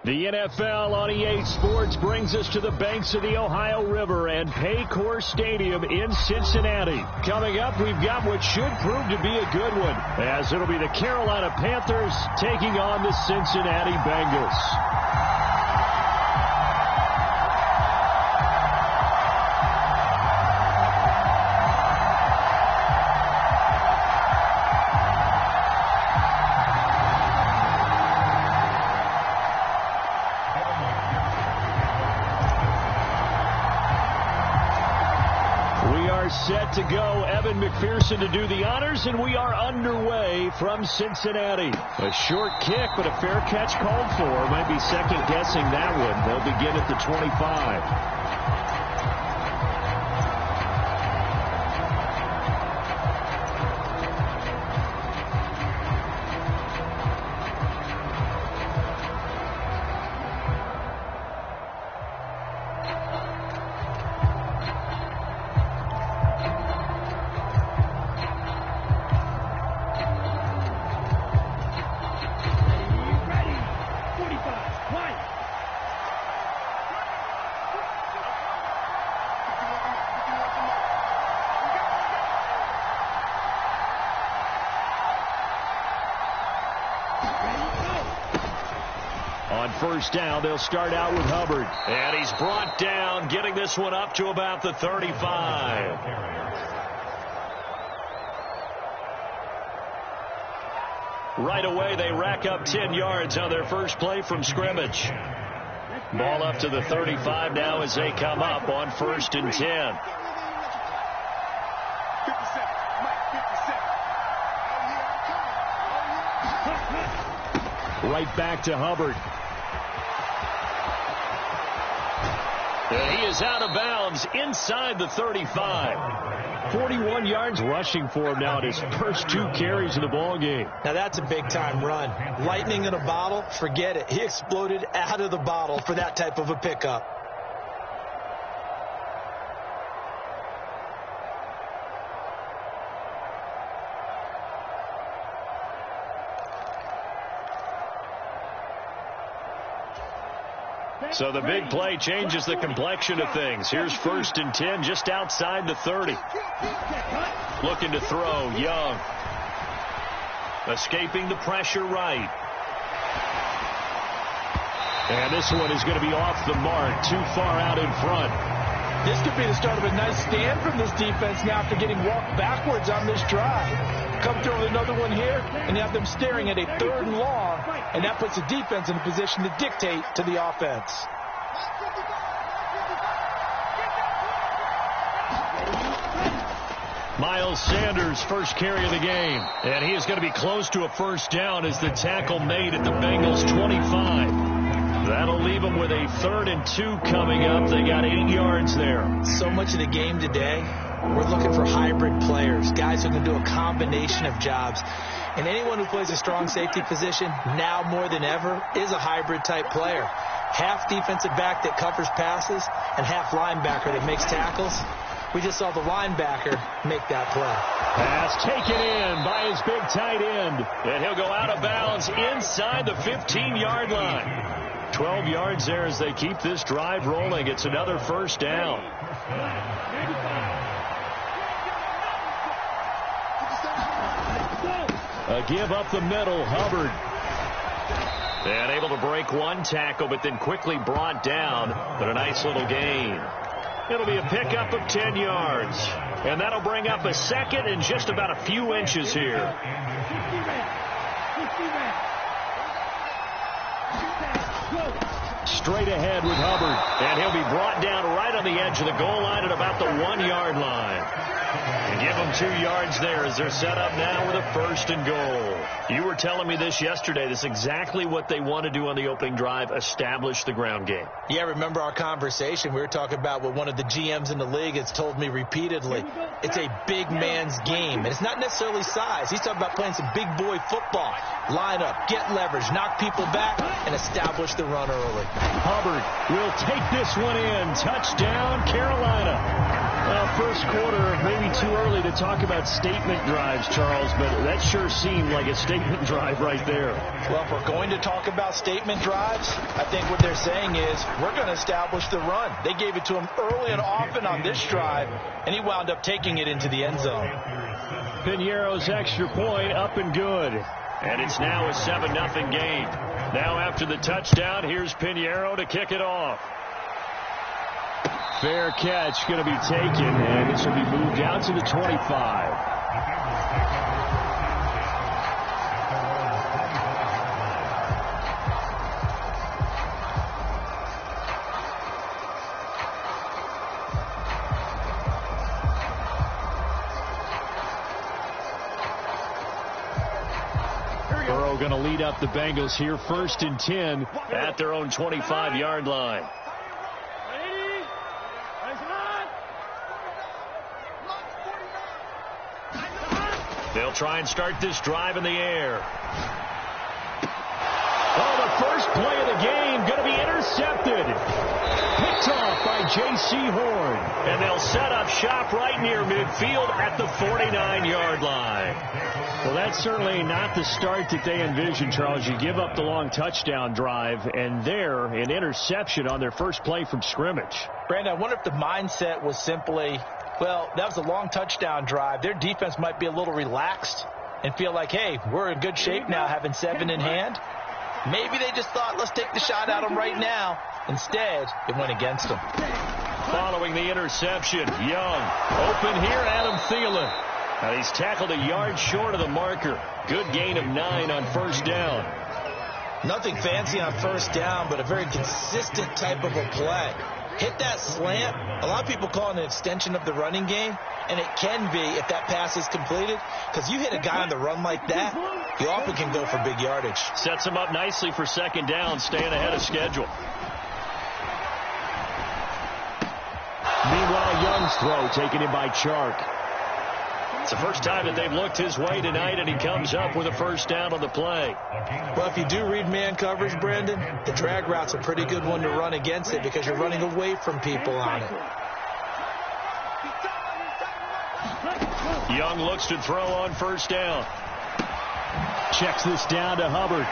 The NFL on EA Sports brings us to the banks of the Ohio River and Paycor Stadium in Cincinnati. Coming up, we've got what should prove to be a good one, as it'll be the Carolina Panthers taking on the Cincinnati Bengals. Set to go, Evan McPherson to do the honors, and we are underway from Cincinnati. A short kick, but a fair catch called for. Might be second-guessing that one. They'll begin at the 25. On first down, they'll start out with Hubbard. And he's brought down, getting this one up to about the 35. Right away, they rack up 10 yards on their first play from scrimmage. Ball up to the 35 now as they come up on first and 10. Right back to Hubbard. And he is out of bounds inside the 35. 41 yards rushing for him now in his first 2 carries in the ball game. Now that's a big-time run. Lightning in a bottle, forget it. He exploded out of the bottle for that type of a pickup. So the big play changes the complexion of things. Here's first and 10 just outside the 30. Looking to throw, Young. Escaping the pressure right. And this one is going to be off the mark, too far out in front. This could be the start of a nice stand from this defense now after getting walked backwards on this drive. Come through with another one here, and you have them staring at a 3rd and long, and that puts the defense in a position to dictate to the offense. Miles Sanders, first carry of the game, and he is going to be close to a first down as the tackle made at the Bengals 25. That'll leave them with a 3rd and 2 coming up. They got 8 yards there. So much of the game today, we're looking for hybrid players, guys who can do a combination of jobs. And anyone who plays a strong safety position, now more than ever, is a hybrid type player. Half defensive back that covers passes and half linebacker that makes tackles. We just saw the linebacker make that play. Pass taken in by his big tight end. And he'll go out of bounds inside the 15-yard line. 12 yards there as they keep this drive rolling. It's another first down. A give up the middle, Hubbard. And able to break one tackle, but then quickly brought down. But a nice little gain. It'll be a pickup of 10 yards. And that'll bring up a second and just about a few inches here. Straight ahead with Hubbard. And he'll be brought down right on the edge of the goal line at about the 1-yard line. And give them 2 yards there as they're set up now with a 1st and goal. You were telling me this yesterday. This is exactly what they want to do on the opening drive, establish the ground game. Yeah, remember our conversation. We were talking about what one of the GMs in the league has told me repeatedly. It's a big man's game. And it's not necessarily size. He's talking about playing some big boy football. Line up, get leverage, knock people back, and establish the run early. Hubbard will take this one in. Touchdown, Carolina. Well, first quarter, maybe too early to talk about statement drives, Charles, but that sure seemed like a statement drive right there. Well, if we're going to talk about statement drives, I think what they're saying is we're going to establish the run. They gave it to him early and often on this drive, and he wound up taking it into the end zone. Piñeiro's extra point up and good. And it's now a 7-0 game. Now after the touchdown, here's Piñeiro to kick it off. Fair catch going to be taken, and this will be moved out to the 25. Going to lead up the Bengals here, 1st and 10 at their own 25-yard line. They'll try and start this drive in the air. Oh, the first play of the game going to be intercepted. Picked off by J.C. Horn. And they'll set up shop right near midfield at the 49-yard line. Well, that's certainly not the start that they envisioned, Charles. You give up the long touchdown drive, and there, an interception on their first play from scrimmage. Brandon, I wonder if the mindset was simply, well, that was a long touchdown drive. Their defense might be a little relaxed and feel like, hey, we're in good shape now having 7 in hand. Maybe they just thought, let's take the shot at them right now. Instead, it went against them. Following the interception, Young. Open here, Adam Thielen. Now he's tackled a yard short of the marker. Good gain of 9 on first down. Nothing fancy on first down, but a very consistent type of a play. Hit that slant. A lot of people call it an extension of the running game, and it can be if that pass is completed, because you hit a guy on the run like that, you often can go for big yardage. Sets him up nicely for second down, staying ahead of schedule. Meanwhile, Young's throw taken in by Chark. It's the first time that they've looked his way tonight, and he comes up with a first down on the play. Well, if you do read man coverage, Brandon, the drag route's a pretty good one to run against it because you're running away from people on it. Young looks to throw on first down. Checks this down to Hubbard.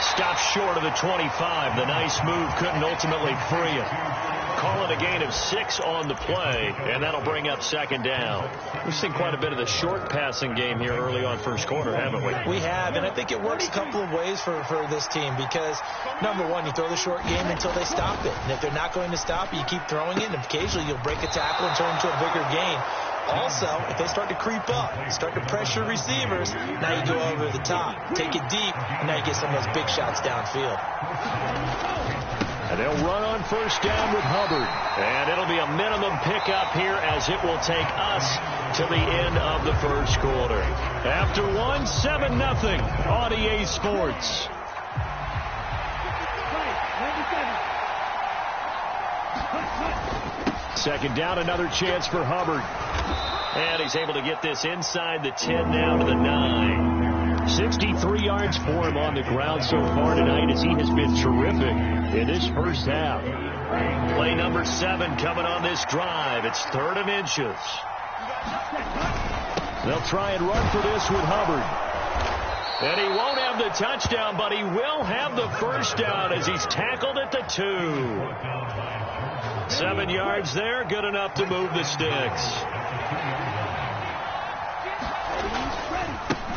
Stops short of the 25. The nice move couldn't ultimately free him. Call it a gain of 6 on the play, and that'll bring up second down. We've seen quite a bit of the short passing game here early on first quarter, haven't we? We have, and I think it works a couple of ways for this team because, number one, you throw the short game until they stop it. And if they're not going to stop it, you keep throwing it, and occasionally you'll break a tackle and turn into a bigger gain. Also, if they start to creep up, start to pressure receivers, now you go over the top, take it deep, and now you get some of those big shots downfield. And they'll run on first down with Hubbard. And it'll be a minimum pickup here as it will take us to the end of the first quarter. After 1, 7-0 on EA Sports. Second down, another chance for Hubbard. And he's able to get this inside the 10 now to the 9. 63 yards for him on the ground so far tonight as he has been terrific in this first half. Play number 7 coming on this drive. It's 3rd and inches. They'll try and run for this with Hubbard. And he won't have the touchdown, but he will have the first down as he's tackled at the 2. 7 yards there, good enough to move the sticks.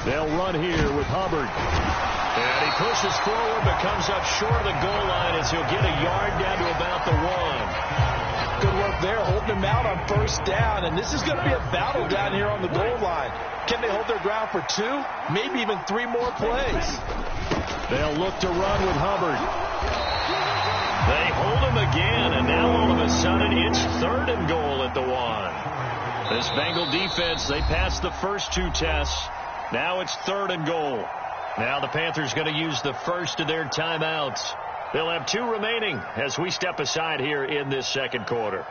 They'll run here with Hubbard. And he pushes forward but comes up short of the goal line as he'll get a yard down to about the 1. Good work there, holding him out on first down. And this is going to be a battle down here on the goal line. Can they hold their ground for 2, maybe even 3 more plays? They'll look to run with Hubbard. They hold him again, and now all of a sudden it's 3rd and goal at the 1. This Bengal defense, they passed the first 2 tests. Now it's 3rd and goal. Now the Panthers going to use the first of their timeouts. They'll have 2 remaining as we step aside here in this second quarter.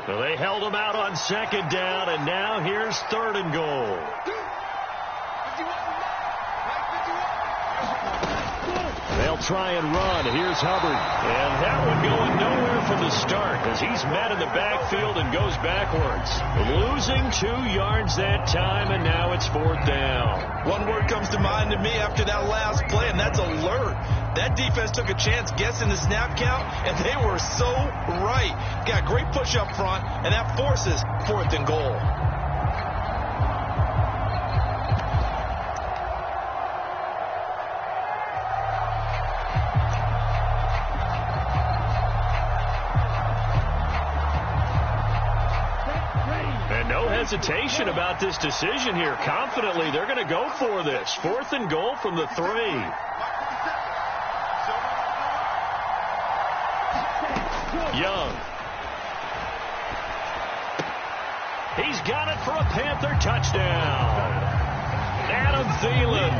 So they held him out on second down, and now here's 3rd and goal. They'll try and run. Here's Hubbard. And that one going nowhere from the start as he's met in the backfield and goes backwards. Losing 2 yards that time, and now it's 4th down. One word comes to mind to me after that last play, and that's alert. That defense took a chance guessing the snap count, and they were so right. Got great push up front, and that forces 4th and goal. Hesitation about this decision here. Confidently, they're going to go for this. 4th and goal from the 3. Young. He's got it for a Panther touchdown. Adam Thielen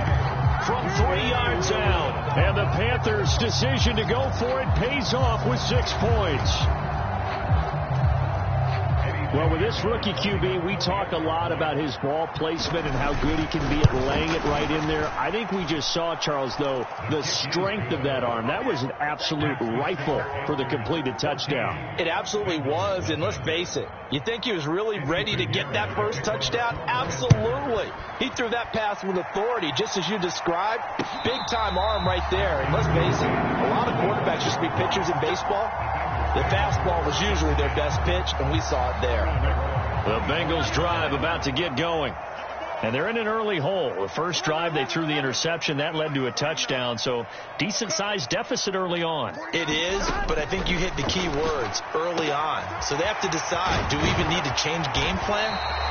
from 3 yards out. And the Panthers' decision to go for it pays off with 6 points. Well, with this rookie QB, we talk a lot about his ball placement and how good he can be at laying it right in there. I think we just saw, Charles, though, the strength of that arm. That was an absolute rifle for the completed touchdown. It absolutely was, and let's face it, you think he was really ready to get that first touchdown? Absolutely. He threw that pass with authority, just as you described. Big-time arm right there, and let's face it, a lot of quarterbacks used to be pitchers in baseball. The fastball was usually their best pitch, and we saw it there. The Bengals drive about to get going. And they're in an early hole. The first drive, they threw the interception. That led to a touchdown, so decent-sized deficit early on. It is, but I think you hit the key words, early on. So they have to decide, do we even need to change game plan,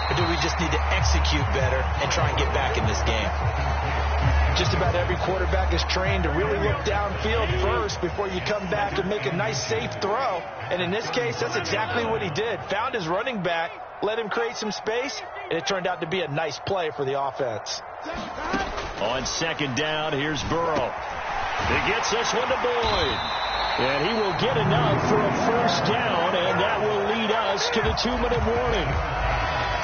or do we just need to execute better and try and get back in this game? Just about every quarterback is trained to really look downfield first before you come back and make a nice, safe throw. And in this case, that's exactly what he did. Found his running back, let him create some space, and it turned out to be a nice play for the offense. On 2nd down, here's Burrow. He gets this one to Boyd. And he will get enough for a 1st down, and that will lead us to the 2-minute warning.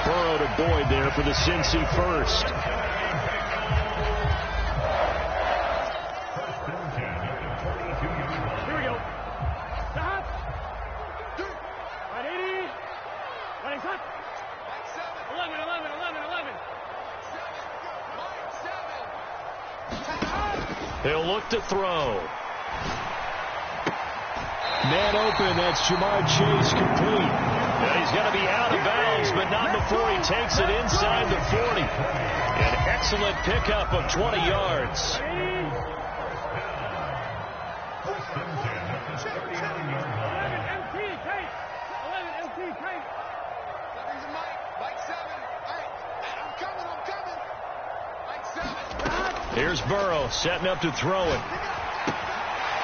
Burrow to Boyd there for the Cincy first. He'll look to throw. Man open, that's Jamar Chase complete. And he's going to be out of bounds, but not before he takes it inside the 40. An excellent pickup of 20 yards. Here's Burrow setting up to throw it.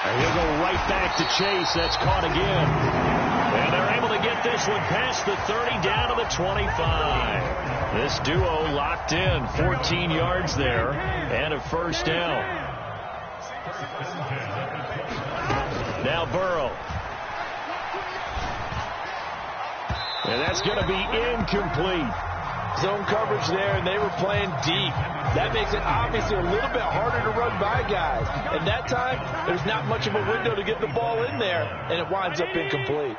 And he'll go right back to Chase. That's caught again. And they're able to get this one past the 30 down to the 25. This duo locked in. 14 yards there and a 1st down. Now Burrow. And that's going to be incomplete. Zone coverage there, and they were playing deep. That makes it obviously a little bit harder to run by guys. And that time, there's not much of a window to get the ball in there, and it winds up incomplete.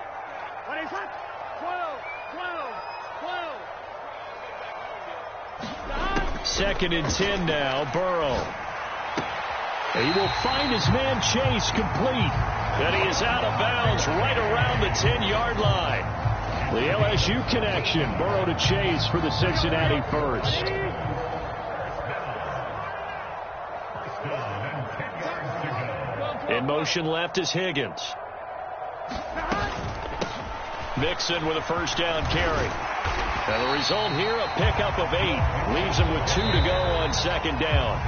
2nd and 10 now, Burrow. And he will find his man Chase complete. And he is out of bounds right around the 10-yard line. The LSU connection, Burrow to Chase for the Cincinnati first. In motion left is Higgins. Mixon with a 1st down carry. And the result here, a pickup of 8. Leaves him with 2 to go on 2nd down.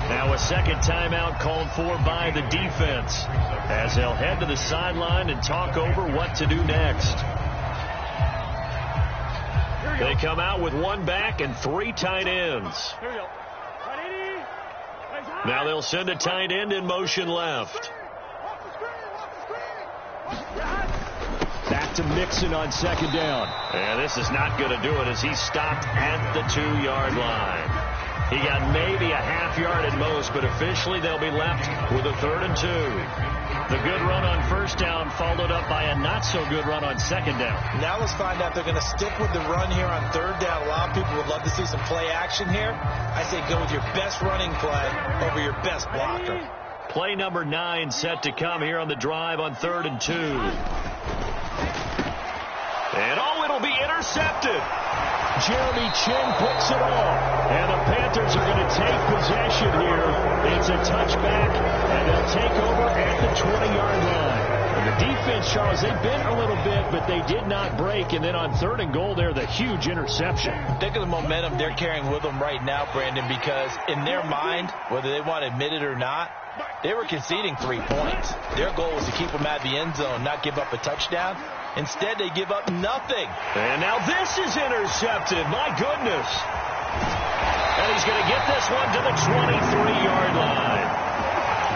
Now a 2nd timeout called for by the defense as they'll head to the sideline and talk over what to do next. They come out with 1 back and 3 tight ends. Now they'll send a tight end in motion left. Back to Mixon on 2nd down. And this is not going to do it as he's stopped at the 2-yard line. He got maybe a half yard at most, but officially they'll be left with a 3rd and 2. The good run on first down followed up by a not-so-good run on second down. Now let's find out they're going to stick with the run here on 3rd down. A lot of people would love to see some play action here. I say go with your best running play over your best blocker. Play number 9 set to come here on the drive on 3rd and 2. And it'll be intercepted. Jeremy Chin picks it off. And the Panthers are going to take possession here. It's a touchback, and they'll take over at the 20-yard line. And the defense, Charles, they bent a little bit, but they did not break. And then on 3rd and goal there, the huge interception. Think of the momentum they're carrying with them right now, Brandon, because in their mind, whether they want to admit it or not, they were conceding 3 points. Their goal was to keep them at the end zone, not give up a touchdown. Instead, they give up nothing. And now this is intercepted. My goodness. And he's going to get this one to the 23-yard line.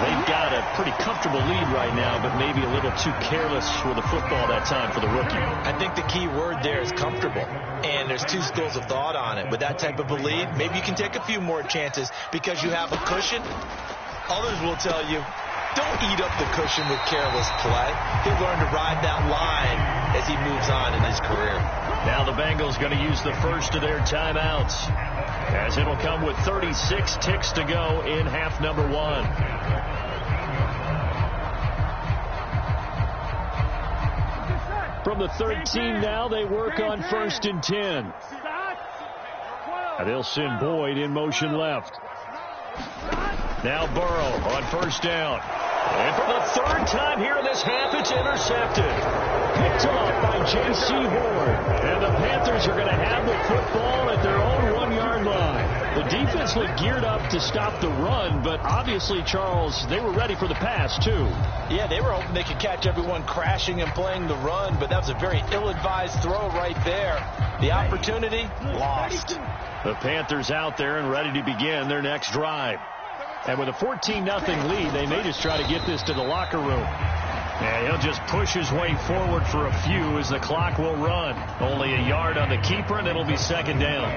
They've got a pretty comfortable lead right now, but maybe a little too careless with the football that time for the rookie. I think the key word there is comfortable. And there's 2 schools of thought on it. With that type of a lead, maybe you can take a few more chances because you have a cushion. Others will tell you, don't eat up the cushion with careless play. He'll learn to ride that line as he moves on in his career. Now the Bengals going to use the first of their timeouts, as it'll come with 36 ticks to go in half number 1. From the 13 now, they work on 1st and 10. And they'll send Boyd in motion left. Now Burrow on 1st down. And for the 3rd time here in this half, it's intercepted. Picked off by J.C. Horn. And the Panthers are going to have the football at their own 1-yard line. The defense looked geared up to stop the run, but obviously, Charles, they were ready for the pass, too. Yeah, they were hoping they could catch everyone crashing and playing the run, but that was a very ill-advised throw right there. The opportunity, lost. The Panthers out there and ready to begin their next drive. And with a 14-0 lead, they may just try to get this to the locker room. And he'll just push his way forward for a few as the clock will run. Only a yard on the keeper, and it'll be 2nd down.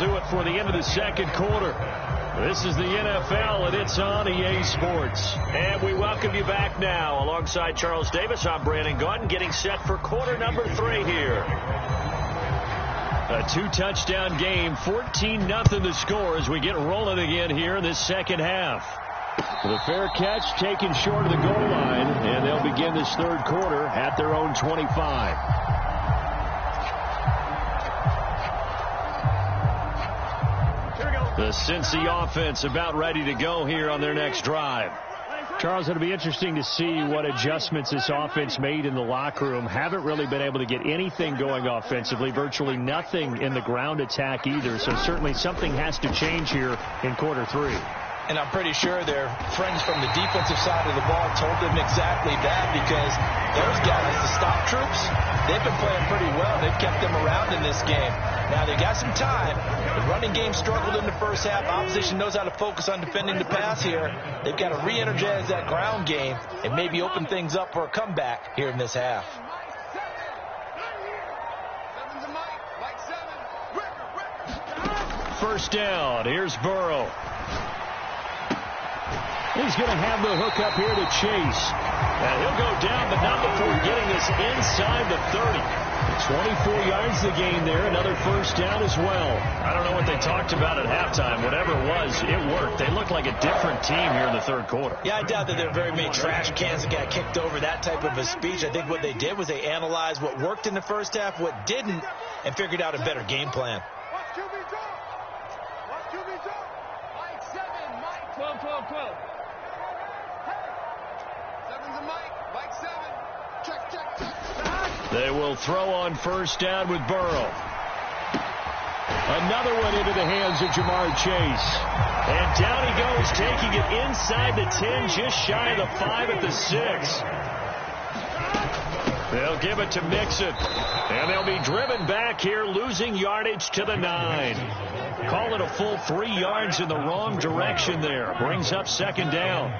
Do it for the end of the 2nd quarter. This is the NFL, and it's on EA Sports. And we welcome you back now. Alongside Charles Davis, I'm Brandon Gaudin, getting set for quarter number 3 here. A 2-touchdown game, 14-0 the score as we get rolling again here in this 2nd half. The fair catch taken short of the goal line, and they'll begin this 3rd quarter at their own 25. The Cincy offense about ready to go here on their next drive. Charles, it'll be interesting to see what adjustments this offense made in the locker room. Haven't really been able to get anything going offensively, virtually nothing in the ground attack either. So certainly something has to change here in quarter 3. And I'm pretty sure their friends from the defensive side of the ball told them exactly that, because those guys, the stop troops, they've been playing pretty well. They've kept them around in this game. Now, they got some time. The running game struggled in the first half. Opposition knows how to focus on defending the pass here. They've got to re-energize that ground game and maybe open things up for a comeback here in this half. First down. Here's Burrow. He's going to have the hook up here to Chase. And he'll go down, but not before getting this inside the 30. 24 yards the gain there. Another first down as well. I don't know what they talked about at halftime. Whatever it was, it worked. They look like a different team here in the 3rd quarter. Yeah, I doubt that there are very many trash cans that got kicked over, that type of a speech. I think what they did was they analyzed what worked in the first half, what didn't, and figured out a better game plan. 12. They will throw on first down with Burrow. Another one into the hands of Jamar Chase. And down he goes, taking it inside the 10, just shy of the 5 at the 6. They'll give it to Mixon. And they'll be driven back here, losing yardage to the 9. Call it a full 3 yards in the wrong direction there. Brings up second down.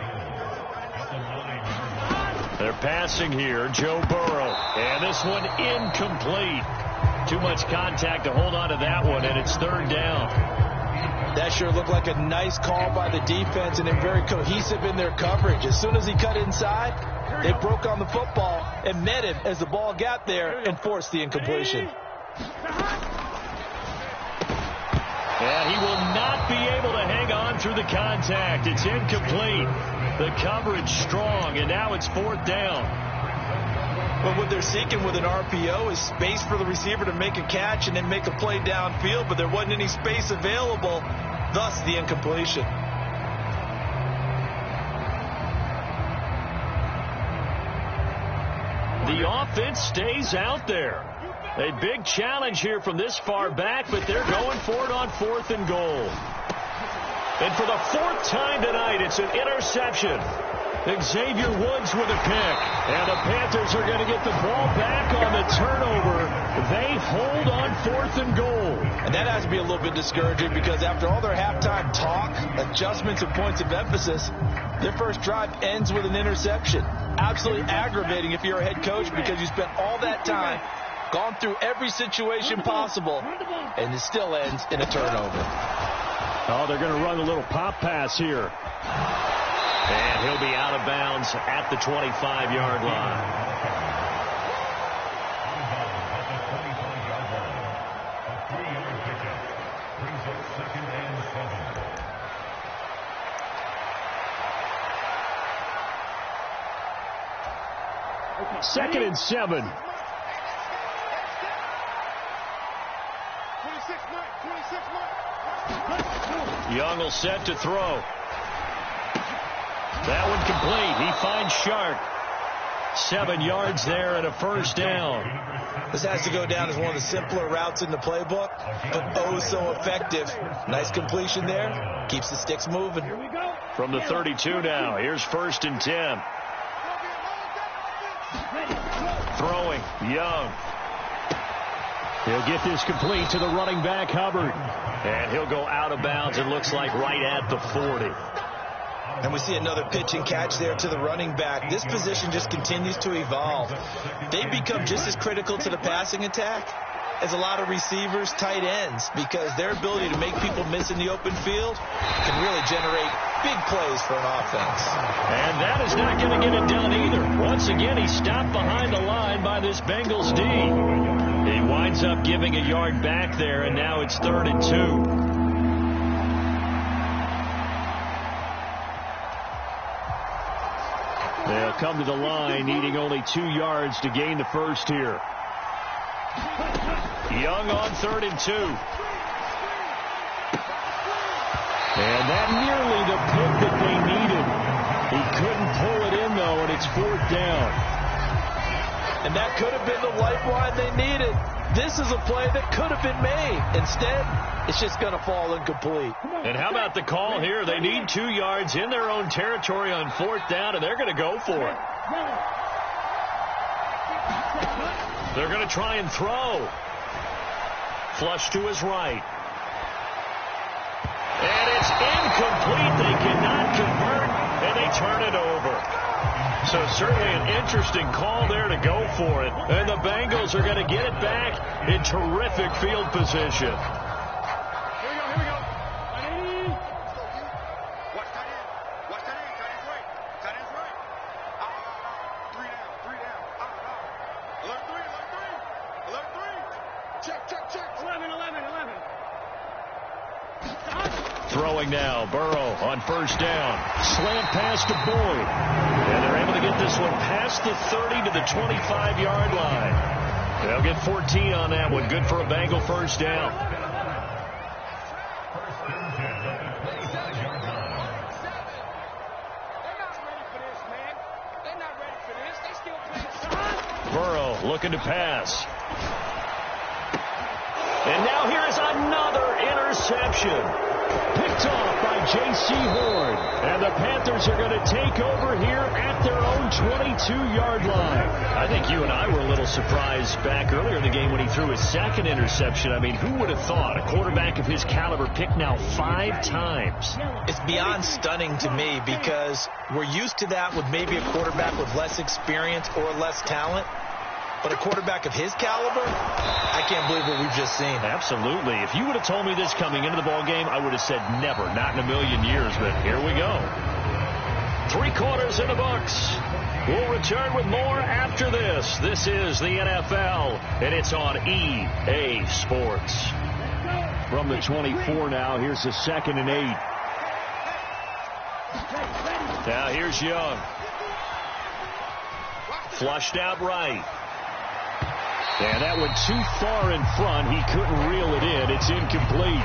They're passing here, Joe Burrow. And this one incomplete. Too much contact to hold on to that one, and it's third down. That sure looked like a nice call by the defense, and they're very cohesive in their coverage. As soon as he cut inside, they broke on the football and met him as the ball got there and forced the incompletion. And he will not be able to hang on through the contact. It's incomplete. The coverage strong, and now it's fourth down. But what they're seeking with an RPO is space for the receiver to make a catch and then make a play downfield, but there wasn't any space available, thus the incompletion. The offense stays out there. A big challenge here from this far back, but they're going for it on 4th and goal. And for the 4th time tonight, it's an interception. Xavier Woods with a pick. And the Panthers are going to get the ball back on the turnover. They hold on 4th and goal. And that has to be a little bit discouraging because after all their halftime talk, adjustments, and points of emphasis, their first drive ends with an interception. Absolutely aggravating if you're a head coach because you spent all that time, gone through every situation possible, and it still ends in a turnover. Oh, they're going to run a little pop pass here. And he'll be out of bounds at the 25-yard line. Second and 7. 26 Young will set to throw. That one complete. He finds Shark. 7 yards there and a first down. This has to go down as one of the simpler routes in the playbook, but oh so effective. Nice completion there. Keeps the sticks moving. From the 32 now. Here's 1st and 10. Throwing. Young. He'll get this complete to the running back, Hubbard. And he'll go out of bounds, it looks like, right at the 40. And we see another pitch and catch there to the running back. This position just continues to evolve. They become just as critical to the passing attack as a lot of receivers, tight ends, because their ability to make people miss in the open field can really generate big plays for an offense. And that is not going to get it done either. Once again, he stopped behind the line by this Bengals D. He winds up giving a yard back there, and now it's 3rd and 2. They'll come to the line, needing only 2 yards to gain the first here. Young on 3rd and 2. And that nearly the pick that they needed. He couldn't pull it in, though, and it's 4th down. And that could have been the lifeline they needed. This is a play that could have been made. Instead, it's just going to fall incomplete. And how about the call here? They need 2 yards in their own territory on 4th down, and they're going to go for it. They're going to try and throw. Flush to his right. And it's incomplete. They cannot convert, and they turn it over. So certainly an interesting call there to go for it. And the Bengals are going to get it back in terrific field position. Here we go. Ready? Watch tight end. Watch tight end. Tight end's right. Tight end's right. Out. 3 down. Out. Alert 3. Check. 11. Throwing now, Burrow on 1st down. Slant pass to Boyd. And they're able to get this one past the 30 to the 25-yard line. They'll get 14 on that one. Good for a Bengal first down. Burrow looking to pass. And now here is another interception. Picked off by J.C. Horn. And And the Panthers are going to take over here at their own 22-yard line. I think you and I were a little surprised back earlier in the game when he threw his second interception. I mean, who would have thought a quarterback of his caliber picked now 5 times? It's beyond stunning to me because we're used to that with maybe a quarterback with less experience or less talent. But a quarterback of his caliber, I can't believe what we've just seen. Absolutely. If you would have told me this coming into the ball game, I would have said never, not in a million years. But here we go. 3 quarters in the books. We'll return with more after this. This is the NFL, and it's on EA Sports. From the 24 now, here's the 2nd and 8. Now here's Young. Flushed out right. And that went too far in front. He couldn't reel it in. It's incomplete.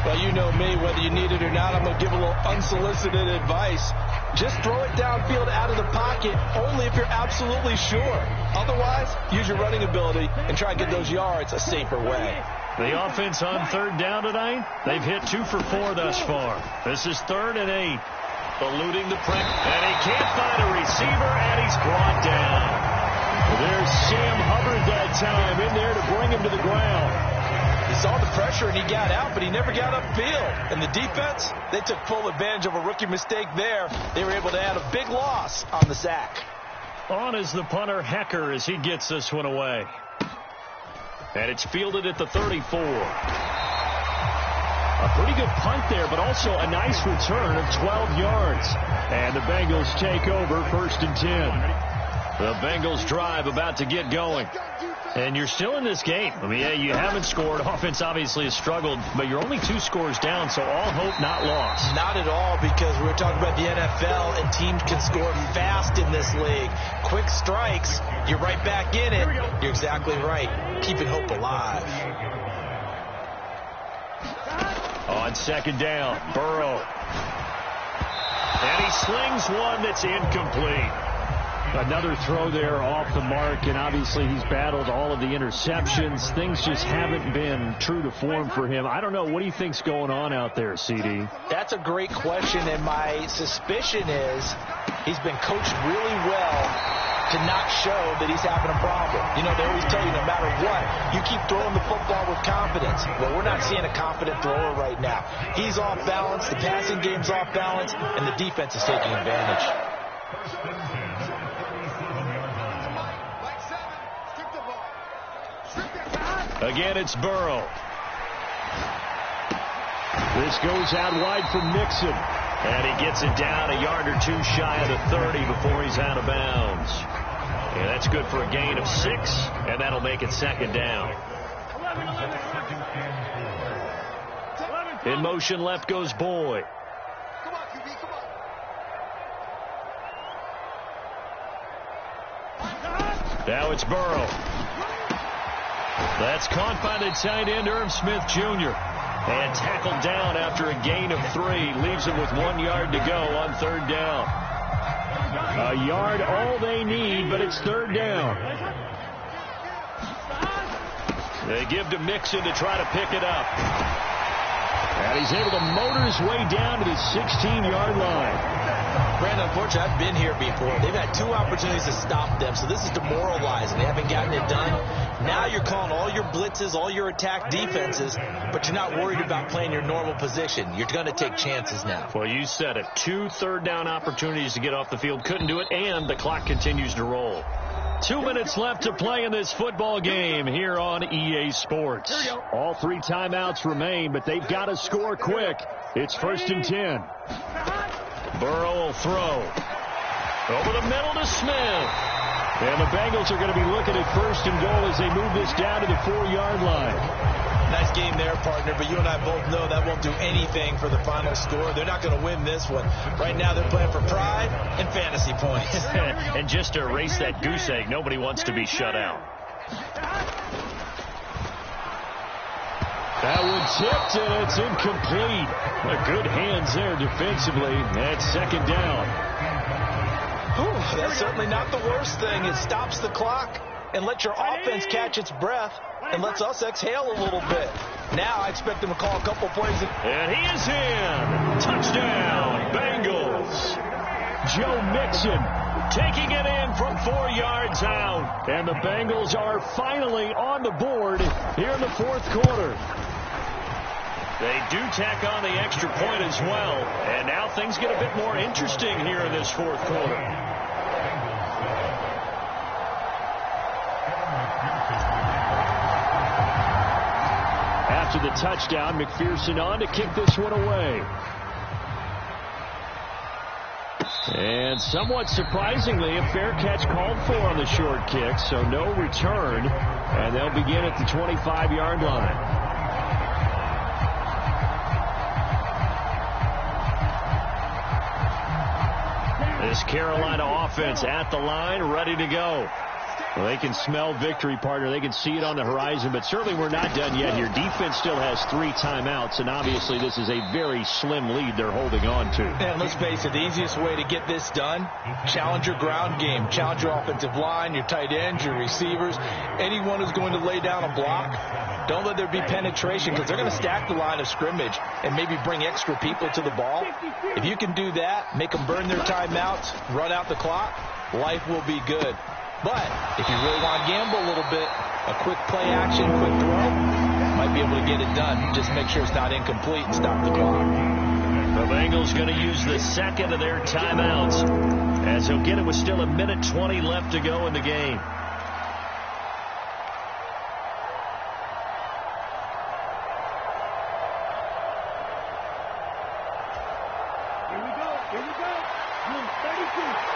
Well, you know me. Whether you need it or not, I'm going to give a little unsolicited advice. Just throw it downfield out of the pocket only if you're absolutely sure. Otherwise, use your running ability and try and get those yards a safer way. The offense on 3rd down tonight, they've hit 2 for 4 thus far. This is 3rd and 8. Eluding the pressure. And he can't find a receiver, and he's brought down. There's Sam Hubbard that time in there to bring him to the ground. He saw the pressure and he got out, but he never got upfield. And the defense, they took full advantage of a rookie mistake there. They were able to add a big loss on the sack. On is the punter, Hecker, as he gets this one away. And it's fielded at the 34. A pretty good punt there, but also a nice return of 12 yards. And the Bengals take over 1st and 10. The Bengals drive about to get going. And you're still in this game. I mean, yeah, you haven't scored. Offense obviously has struggled, but you're only 2 scores down, so all hope not lost. Not at all, because we were talking about the NFL, and teams can score fast in this league. Quick strikes, you're right back in it. You're exactly right. Keeping hope alive. On 2nd down, Burrow. And he slings one that's incomplete. Another throw there off the mark, and obviously he's battled all of the interceptions. Things just haven't been true to form for him. I don't know. What do you think's going on out there, CD? That's a great question, and my suspicion is he's been coached really well to not show that he's having a problem. You know, they always tell you no matter what, you keep throwing the football with confidence. Well, we're not seeing a confident thrower right now. He's off balance, the passing game's off balance, and the defense is taking advantage. Again, it's Burrow. This goes out wide for Mixon. And he gets it down a yard or 2 shy of the 30 before he's out of bounds. And that's good for a gain of 6, and that'll make it 2nd down. In motion left goes Boyd. Now it's Burrow. That's caught by the tight end, Irv Smith Jr. And tackled down after a gain of 3. Leaves him with 1 yard to go on 3rd down. A yard all they need, but it's 3rd down. They give to Mixon to try to pick it up. And he's able to motor his way down to the 16-yard line. Brandon, unfortunately, I've been here before. They've had 2 opportunities to stop them, so this is demoralizing. They haven't gotten it done. Now you're calling all your blitzes, all your attack defenses, but you're not worried about playing your normal position. You're going to take chances now. Well, you said it. 2 third-down opportunities to get off the field. Couldn't do it, and the clock continues to roll. 2 minutes left to play in this football game here on EA Sports. All 3 timeouts remain, but they've got to score quick. It's 1st and 10. Burrow will throw. Over the middle to Smith. And the Bengals are going to be looking at 1st and goal as they move this down to the 4-yard line. Nice game there, partner, but you and I both know that won't do anything for the final score. They're not going to win this one. Right now they're playing for pride and fantasy points. And just to erase that goose egg, nobody wants to be shut out. That one tipped, and it's incomplete. Good hands there defensively. That's 2nd down. Whew, that's certainly not the worst thing. It stops the clock and lets your offense catch its breath and lets us exhale a little bit. Now I expect them to call a couple plays. And he is in. Touchdown, Bengals. Joe Mixon taking it in from 4 yards out. And the Bengals are finally on the board here in the fourth quarter. They do tack on the extra point as well. And now things get a bit more interesting here in this fourth quarter. After the touchdown, McPherson on to kick this one away. And somewhat surprisingly, a fair catch called for on the short kick, so no return. And they'll begin at the 25-yard line. This Carolina offense at the line, ready to go. Well, they can smell victory, partner. They can see it on the horizon, but certainly we're not done yet here. Defense still has 3 timeouts, and obviously this is a very slim lead they're holding on to. And let's face it, the easiest way to get this done, challenge your ground game. Challenge your offensive line, your tight ends, your receivers, anyone who's going to lay down a block. Don't let there be penetration because they're going to stack the line of scrimmage and maybe bring extra people to the ball. If you can do that, make them burn their timeouts, run out the clock, life will be good. But if you really want to gamble a little bit, a quick play action, quick throw, might be able to get it done. Just make sure it's not incomplete and stop the clock. The Bengals going to use the second of their timeouts as he'll get it with still 1:20 left to go in the game. Here we go. Here we go. 32.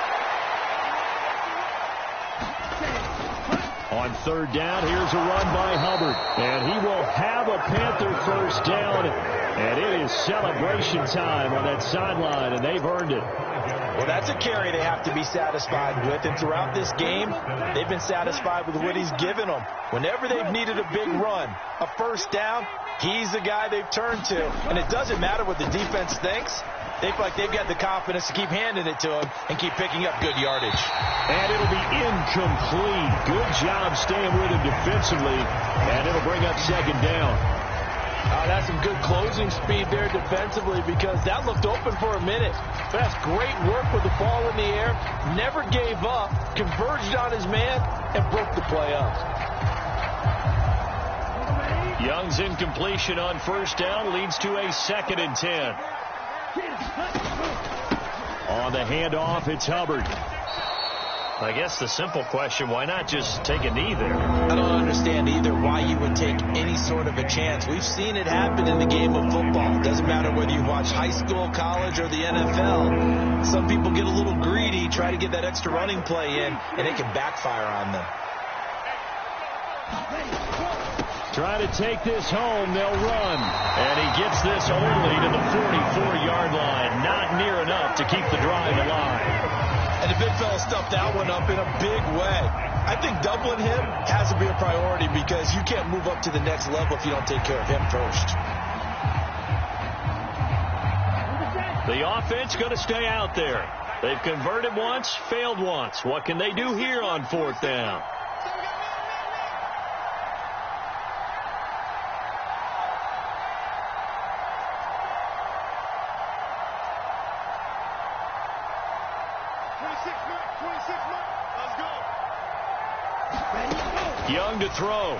On third down, here's a run by Hubbard. And he will have a Panther first down. And it is celebration time on that sideline, and they've earned it. Well, that's a carry they have to be satisfied with. And throughout this game, they've been satisfied with what he's given them. Whenever they've needed a big run, a first down, he's the guy they've turned to. And it doesn't matter what the defense thinks. They feel like they've got the confidence to keep handing it to him and keep picking up good yardage. And it'll be incomplete. Good job staying with him defensively. And it'll bring up second down. That's some good closing speed there defensively because that looked open for a minute. But that's great work with the ball in the air. Never gave up. Converged on his man and broke the play up. Young's incompletion on first down leads to a 2nd and 10. On the handoff, it's Hubbard. I guess the simple question, why not just take a knee there? I don't understand either why you would take any sort of a chance. We've seen it happen in the game of football. It doesn't matter whether you watch high school, college, or the NFL. Some people get a little greedy, try to get that extra running play in, and it can backfire on them. Trying to take this home, they'll run. And he gets this only to the 44-yard line. Not near enough to keep the drive alive. And the big fella stuffed that one up in a big way. I think doubling him has to be a priority because you can't move up to the next level if you don't take care of him first. The offense going to stay out there. They've converted once, failed once. What can they do here on fourth down? Young to throw.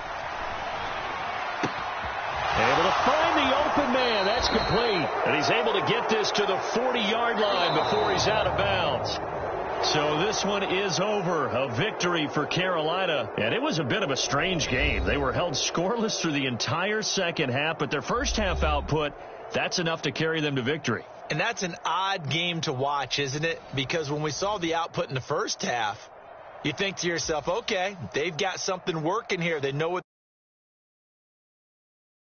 Able to find the open man. That's complete. And he's able to get this to the 40-yard line before he's out of bounds. So this one is over. A victory for Carolina. And it was a bit of a strange game. They were held scoreless through the entire second half, but their first half output, that's enough to carry them to victory. And that's an odd game to watch, isn't it? Because when we saw the output in the first half, you think to yourself, okay, they've got something working here. They know what